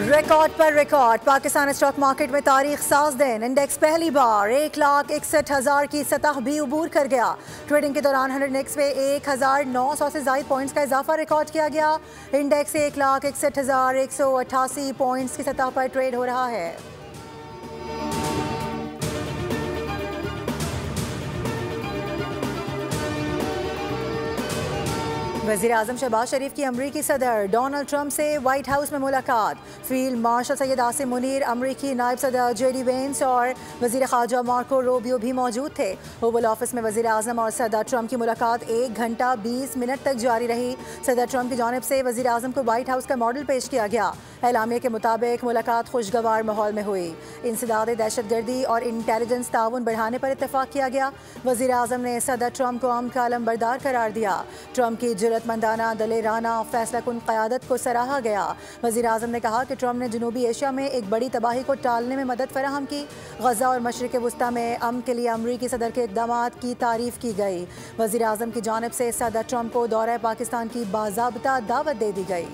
Record पर record. Pakistan stock market में तारीख साज दिन। इंडेक्स पहली बार 1,61,000 की सतह भी उबूर कर गया। ट्रेडिंग के दौरान 100 इंडेक्स पे 1,900 से ज़ायद पॉइंट्स का इजाफा रिकॉर्ड किया गया। इंडेक्स 1,61,188 पॉइंट्स की सतह पर ट्रेड हो रहा है। वज़ीर-ए-आज़म शहबाज शरीफ की अमरीकी सदर डोनाल्ड ट्रंप से व्हाइट हाउस में मुलाकात। फील्ड मार्शल सैयद आसिम मुनीर, अमरीकी नायब सदर जेडी वेंस और वज़ीर ख़ारजा मार्को रूबियो भी मौजूद थे। ओवल ऑफिस में वज़ीर-ए-आज़म और सदर ट्रंप की मुलाकात 1 घंटा 20 मिनट तक जारी रही। सदर ट्रंप की जानिब से वज़ीर-ए-आज़म को व्हाइट हाउस का मॉडल पेश किया गया। एलामिया के मुताबिक मुलाकात खुशगवार माहौल में हुई। इंसदाद दहशतगर्दी और इंटेलिजेंस ताउन बढ़ाने पर इत्तफाक किया गया। वज़ीर-ए-आज़म ने सदर ट्रंप को अमन का अलम बरदार करार दिया। ट्रंप की जरूरतमंदाना दलेराना फैसला कुन क़यादत को सराहा गया। वज़ीर-ए-आज़म ने कहा कि ट्रंप ने जनूबी एशिया में एक बड़ी तबाही को टालने में मदद फराहम की। गज़ा और मशरिक़ वस्ता में अमन के लिए अमरीकी सदर के इक़दामात की तारीफ़ की गई। वज़ीर-ए-आज़म की जानिब से सदर ट्रंप को दौरा पाकिस्तान की बाज़ाब्ता दावत दे दी गई।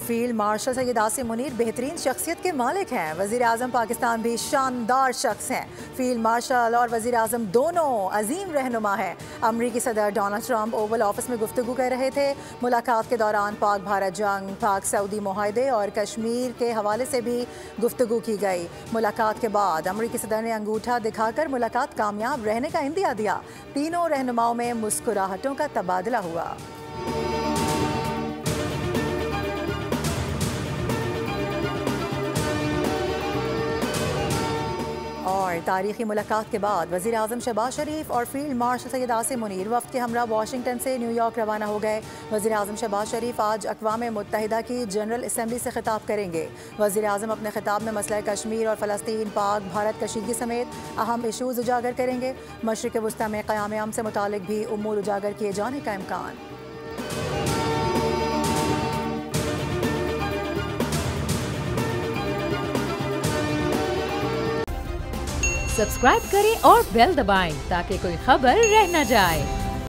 फील्ड मार्शल सैयद आसिम मुनीर बेहतरीन शख्सियत के मालिक हैं। वज़ीर-ए-आज़म पाकिस्तान भी शानदार शख्स हैं। फील्ड मार्शल और वज़ीर-ए-आज़म दोनों अजीम रहनुमा हैं। अमरीकी सदर डोनाल्ड ट्रंप ओवल ऑफिस में गुफ्तगू कर रहे थे। मुलाकात के दौरान पाक भारत जंग, पाक सऊदी मुआहदे और कश्मीर के हवाले से भी गुफ्तगू की गई। मुलाकात के बाद अमरीकी सदर ने अंगूठा दिखाकर मुलाकात कामयाब रहने का इंदिया दिया। तीनों रहनुमाओं में मुस्कुराहटों का तबादला हुआ। और तारीखी मुलाकात के बाद वज़ीर-ए-आज़म शहबाज शरीफ और फील्ड मार्शल सैयद आसिम मुनीर वफ़द के हमरा वाशिंगटन से न्यूयॉर्क रवाना हो गए। वज़ीर-ए-आज़म शहबाज शरीफ आज अक़वाम मुत्तहिदा की जनरल असम्बली से खिताब करेंगे। वज़ीर-ए-आज़म अपने खिताब में मसला कश्मीर और फ़लस्तीन, पाक भारत कशीदगी समेत अहम इशूज़ उजागर करेंगे। मशरिक़ वस्ता में क़याम अमन से मुतालिक भी उमूर उजागर किए जाने का इम्कान। सब्सक्राइब करें और बेल दबाएं ताकि कोई खबर रह न जाए।